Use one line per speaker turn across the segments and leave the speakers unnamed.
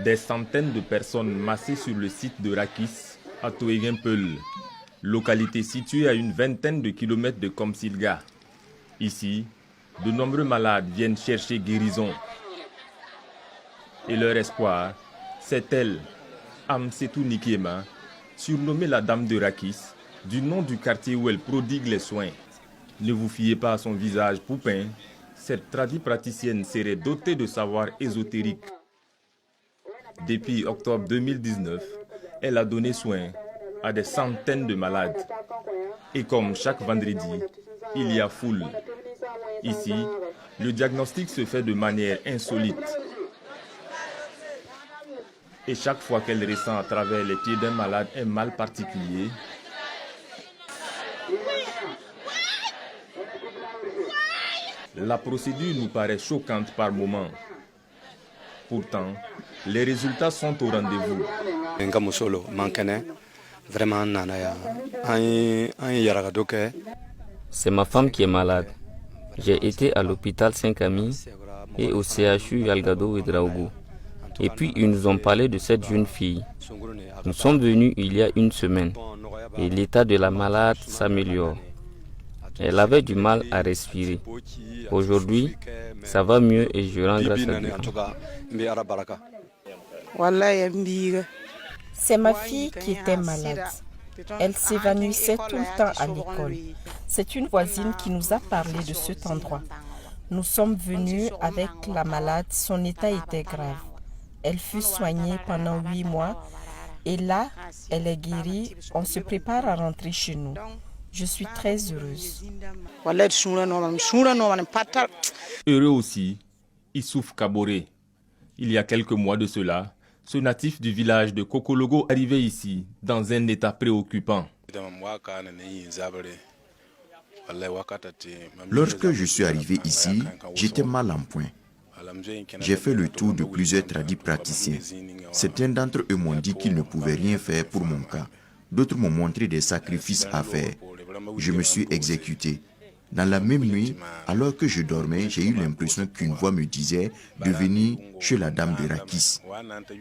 Des centaines de personnes massées sur le site de Rakis à Toegenpeul, localité située à une vingtaine de kilomètres de Komsilga. Ici, de nombreux malades viennent chercher guérison. Et leur espoir, c'est elle, Amsetou Nikema, surnommée la Dame de Rakis, du nom du quartier où elle prodigue les soins. Ne vous fiez pas à son visage poupin, cette tradipraticienne serait dotée de savoirs ésotériques. Depuis octobre 2019, elle a donné soin à des centaines de malades. Et comme chaque vendredi, il y a foule. Ici, le diagnostic se fait de manière insolite. Et chaque fois qu'elle ressent à travers les pieds d'un malade un mal particulier, la procédure nous paraît choquante par moments. Pourtant, les résultats sont au rendez-vous.
C'est ma femme qui est malade. J'ai été à l'hôpital Saint-Camille et au CHU Yalgado Ouedraogo. Et puis ils nous ont parlé de cette jeune fille. Nous sommes venus il y a une semaine et l'état de la malade s'améliore. Elle avait du mal à respirer. Aujourd'hui, ça va mieux et je rends grâce à
Dieu.
C'est ma fille qui était malade. Elle s'évanouissait tout le temps à l'école. C'est une voisine qui nous a parlé de cet endroit. Nous sommes venus avec la malade, son état était grave. Elle fut soignée pendant 8 mois et là, elle est guérie. On se prépare à rentrer chez nous. Je suis très heureuse.
Heureux aussi, Issouf Kaboré. Il y a quelques mois de cela, ce natif du village de Kokologo arrivait ici dans un état préoccupant.
Lorsque je suis arrivé ici, j'étais mal en point. J'ai fait le tour de plusieurs tradipraticiens. Certains d'entre eux m'ont dit qu'ils ne pouvaient rien faire pour mon cas. D'autres m'ont montré des sacrifices à faire. Je me suis exécuté. Dans la même nuit, alors que je dormais, j'ai eu l'impression qu'une voix me disait de venir chez la Dame de Rakis.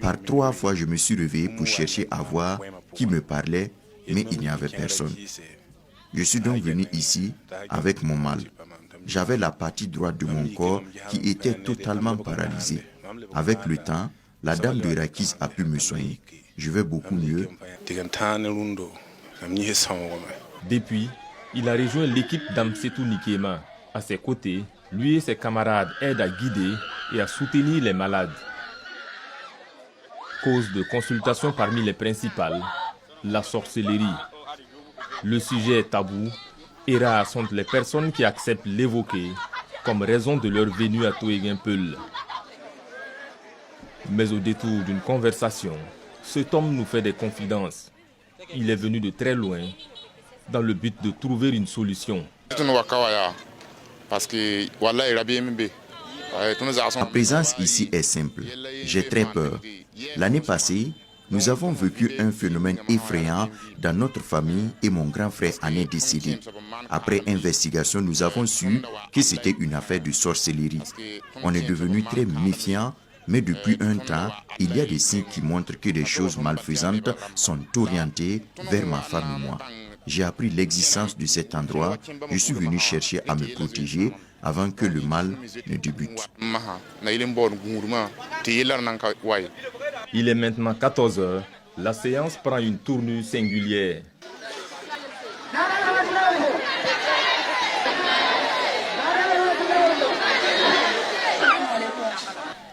Par 3 fois, je me suis réveillé pour chercher à voir qui me parlait, mais il n'y avait personne. Je suis donc venu ici avec mon mal. J'avais la partie droite de mon corps qui était totalement paralysée. Avec le temps, la Dame de Rakis a pu me soigner. Je vais beaucoup mieux.
Depuis, il a rejoint l'équipe d'Amsetou Nikema. À ses côtés, lui et ses camarades aident à guider et à soutenir les malades. Cause de consultation parmi les principales, la sorcellerie. Le sujet est tabou et rares sont les personnes qui acceptent l'évoquer comme raison de leur venue à Toegenpeul. Mais au détour d'une conversation, cet homme nous fait des confidences. Il est venu de très loin dans le but de trouver une solution.
Ma présence ici est simple. J'ai très peur. L'année passée, nous avons vécu un phénomène effrayant dans notre famille et mon grand frère en est décédé. Après investigation, nous avons su que c'était une affaire de sorcellerie. On est devenu très méfiants, mais depuis un temps, il y a des signes qui montrent que des choses malfaisantes sont orientées vers ma femme et moi. J'ai appris l'existence de cet endroit. Je suis venu chercher à me protéger avant que le mal ne débute.
Il est maintenant 14 h. La séance prend une tournure singulière.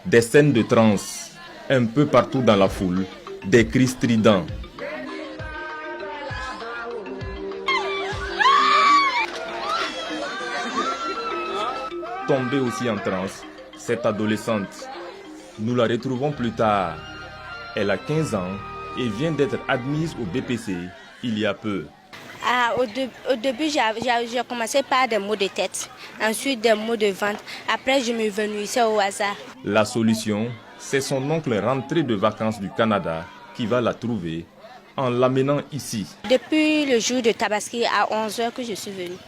Des scènes de transe, un peu partout dans la foule, des cris stridents. Tombée aussi en transe, cette adolescente, nous la retrouvons plus tard. Elle a 15 ans et vient d'être admise au BPC il y a peu.
Au début, j'ai commencé par des maux de tête, ensuite des maux de ventre. Après, je me venue au hasard.
La solution, c'est son oncle rentré de vacances du Canada qui va la trouver en l'amenant ici.
Depuis le jour de Tabaski à 11 h que je suis venue.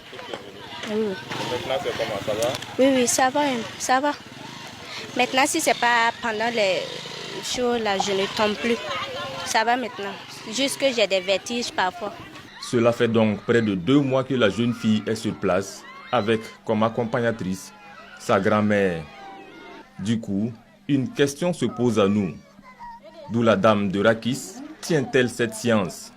Oui.
Maintenant, c'est comment, ça va?
Oui, ça va. Maintenant, si ce n'est pas pendant chaud là, je ne tombe plus. Ça va maintenant. Juste que j'ai des vertiges parfois.
Cela fait donc près de 2 mois que la jeune fille est sur place avec comme accompagnatrice sa grand-mère. Du coup, une question se pose à nous. D'où la dame de Rakis tient-elle cette science?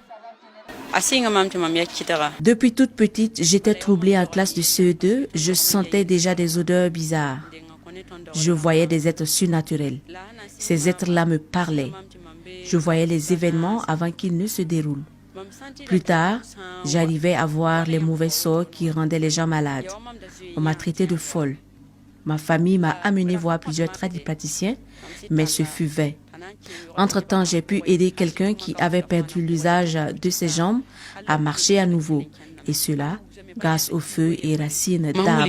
Depuis toute petite, j'étais troublée en classe de CE2. Je sentais déjà des odeurs bizarres. Je voyais des êtres surnaturels. Ces êtres-là me parlaient. Je voyais les événements avant qu'ils ne se déroulent. Plus tard, j'arrivais à voir les mauvais sorts qui rendaient les gens malades. On m'a traité de folle. Ma famille m'a amené voir plusieurs tradipraticiens, mais ce fut vain. Entre-temps, j'ai pu aider quelqu'un qui avait perdu l'usage de ses jambes à marcher à nouveau. Et cela grâce aux feuilles et racines d'arbres.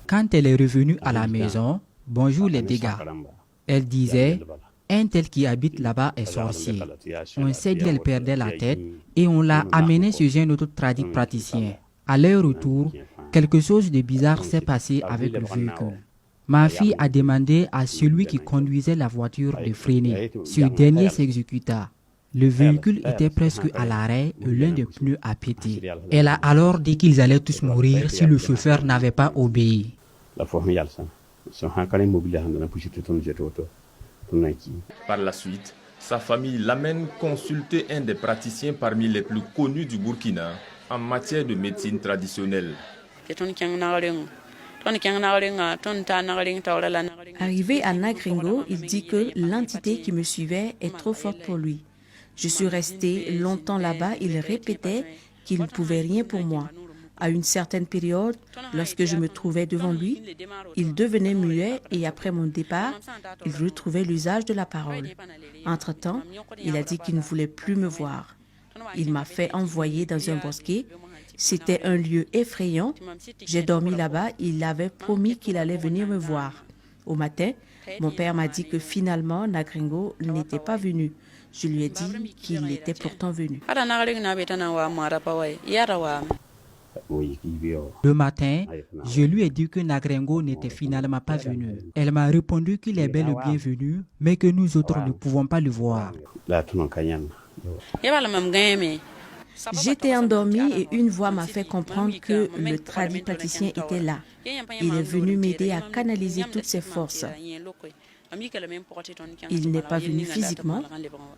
Quand elle est revenue à la maison, bonjour les dégâts. Elle disait, un tel qui habite là-bas est sorcier. On s'est dit qu'elle perdait la tête et on l'a amenée chez un autre praticien. À leur retour, quelque chose de bizarre s'est passé avec le véhicule. Ma fille a demandé à celui qui conduisait la voiture de freiner. Ce dernier s'exécuta. Le véhicule était presque à l'arrêt et l'un des pneus a pété. Elle a alors dit qu'ils allaient tous mourir si le chauffeur n'avait pas obéi.
Par la suite, sa famille l'amène consulter un des praticiens parmi les plus connus du Burkina en matière de médecine traditionnelle.
Arrivé à Nagringo, il dit que l'entité qui me suivait est trop forte pour lui. Je suis restée longtemps là-bas, il répétait qu'il ne pouvait rien pour moi. À une certaine période, lorsque je me trouvais devant lui, il devenait muet et après mon départ, il retrouvait l'usage de la parole. Entre-temps, il a dit qu'il ne voulait plus me voir. Il m'a fait envoyer dans un bosquet. C'était un lieu effrayant. J'ai dormi là-bas. Il avait promis qu'il allait venir me voir. Au matin, mon père m'a dit que finalement, Nagringo n'était pas venu. Je lui ai dit qu'il était pourtant venu.
Le matin, je lui ai dit que Nagringo n'était finalement pas venu. Elle m'a répondu qu'il est bel et bien venu, mais que nous autres ne pouvons pas le voir.
J'étais endormie et une voix m'a fait comprendre que le tradipraticien était là. Il est venu m'aider à canaliser toutes ses forces. Il n'est pas venu physiquement.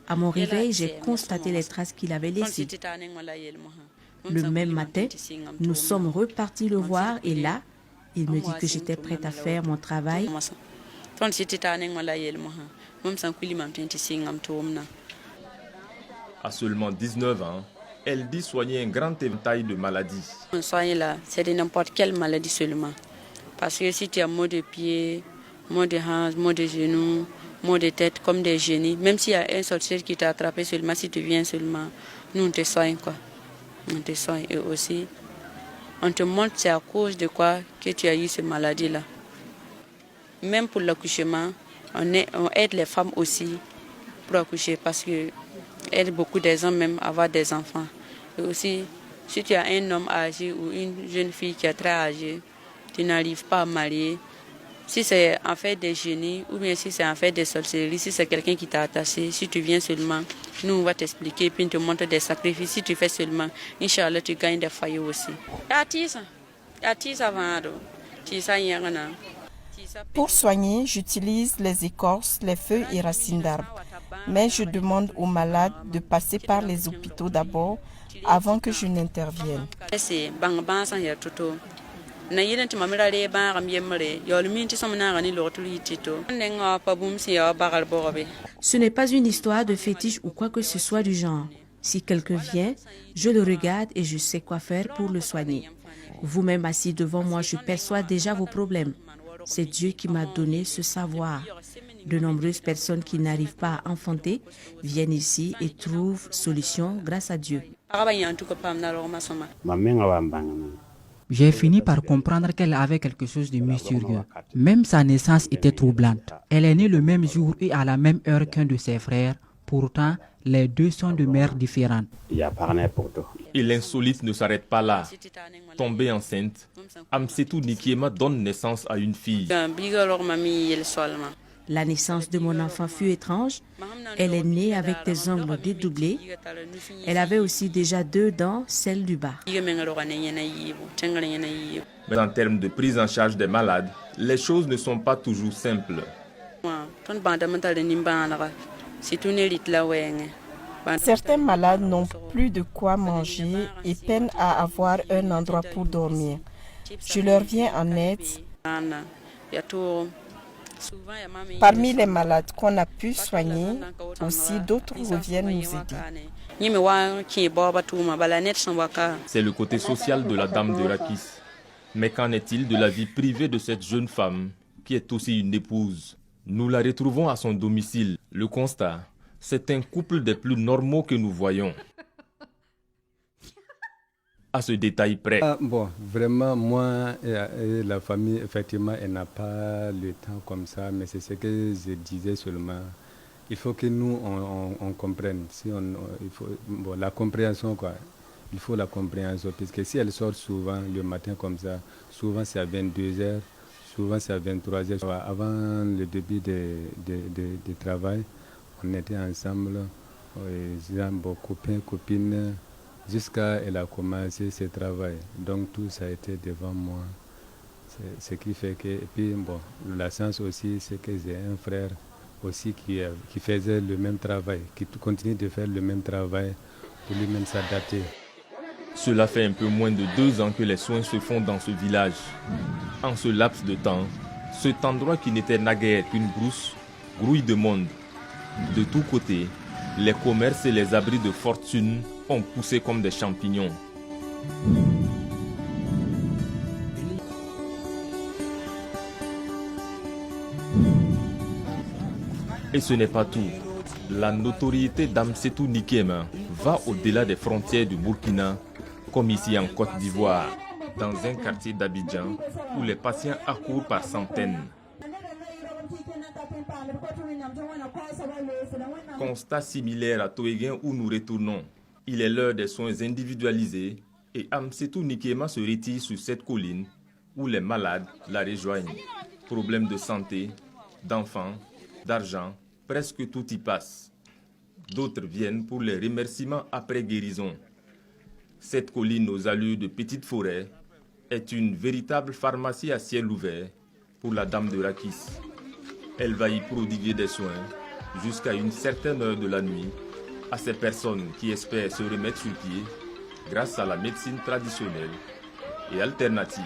À mon réveil, j'ai constaté les traces qu'il avait laissées. Le même matin, nous sommes repartis le voir et là, il me dit que j'étais prête à faire mon travail.
À seulement 19 ans, elle dit soigner un grand éventail de maladies.
Soigner là, c'est de n'importe quelle maladie seulement. Parce que si tu as maux de pied, maux de hanches, maux de genoux, maux de tête, comme des génies, même s'il y a un sorcier qui t'a attrapé seulement, si tu viens seulement, nous on te soigne quoi. On te soigne et aussi, on te montre c'est à cause de quoi que tu as eu cette maladie-là. Même pour l'accouchement, on aide les femmes aussi pour accoucher parce que aide beaucoup des hommes même à avoir des enfants. Et aussi, si tu as un homme âgé ou une jeune fille qui est très âgée, tu n'arrives pas à marier. Si c'est en fait des génies ou bien si c'est en fait des sorcelleries, si c'est quelqu'un qui t'a attaché, si tu viens seulement, nous on va t'expliquer puis on te montre des sacrifices. Si tu fais seulement, Inch'Allah, tu gagnes des foyers aussi.
Pour soigner, j'utilise les écorces, les feuilles et racines d'arbres. Mais je demande aux malades de passer par les hôpitaux d'abord avant que je n'intervienne.
Ce n'est pas une histoire de fétiche ou quoi que ce soit du genre. Si quelqu'un vient, je le regarde et je sais quoi faire pour le soigner. Vous-même assis devant moi, je perçois déjà vos problèmes. C'est Dieu qui m'a donné ce savoir. De nombreuses personnes qui n'arrivent pas à enfanter viennent ici et trouvent solution grâce à Dieu.
J'ai fini par comprendre qu'elle avait quelque chose de mystérieux. Même sa naissance était troublante. Elle est née le même jour et à la même heure qu'un de ses frères, Pourtant, les deux sont de mères différentes.
Et l'insolite ne s'arrête pas là. Tombée enceinte, Amsetou Nikiema donne naissance à une fille.
La naissance de mon enfant fut étrange. Elle est née avec des ongles dédoublés. Elle avait aussi déjà 2 dents, celle du bas.
Mais en termes de prise en charge des malades, les choses ne sont pas toujours simples.
Certains malades n'ont plus de quoi manger et peinent à avoir un endroit pour dormir. Je leur viens en aide. Parmi les malades qu'on a pu soigner, aussi d'autres reviennent nous aider.
C'est le côté social de la dame de Rakis. Mais qu'en est-il de la vie privée de cette jeune femme qui est aussi une épouse? Nous la retrouvons à son domicile. Le constat, c'est un couple des plus normaux que nous voyons. À ce détail près.
Vraiment, moi et la famille, effectivement, elle n'a pas le temps comme ça, mais c'est ce que je disais seulement. Il faut que nous, on comprenne. La compréhension, quoi. Il faut la compréhension, parce que si elle sort souvent le matin comme ça, souvent c'est à 22h, souvent c'est à 23h. Avant le début de travail, on était ensemble, copains, copines, jusqu'à elle a commencé ce travail. Donc tout ça a été devant moi. Ce qui fait que, et puis la chance aussi, c'est que j'ai un frère aussi qui faisait le même travail, qui continue de faire le même travail pour lui-même s'adapter.
Cela fait un peu moins de 2 ans que les soins se font dans ce village. En ce laps de temps, cet endroit qui n'était naguère qu'une brousse grouille de monde. De tous côtés, les commerces et les abris de fortune ont poussé comme des champignons. Et ce n'est pas tout. La notoriété d'Amsetou Nikiema va au-delà des frontières du Burkina, comme ici en Côte d'Ivoire, dans un quartier d'Abidjan où les patients accourent par centaines. Constat similaire à Toéguin où nous retournons. Il est l'heure des soins individualisés et Amsetou Nikiema se retire sur cette colline où les malades la rejoignent. Problèmes de santé, d'enfants, d'argent, presque tout y passe. D'autres viennent pour les remerciements après guérison. Cette colline aux allures de petite forêt est une véritable pharmacie à ciel ouvert pour la dame de Rakis. Elle va y prodiguer des soins jusqu'à une certaine heure de la nuit à ces personnes qui espèrent se remettre sur pied grâce à la médecine traditionnelle et alternative.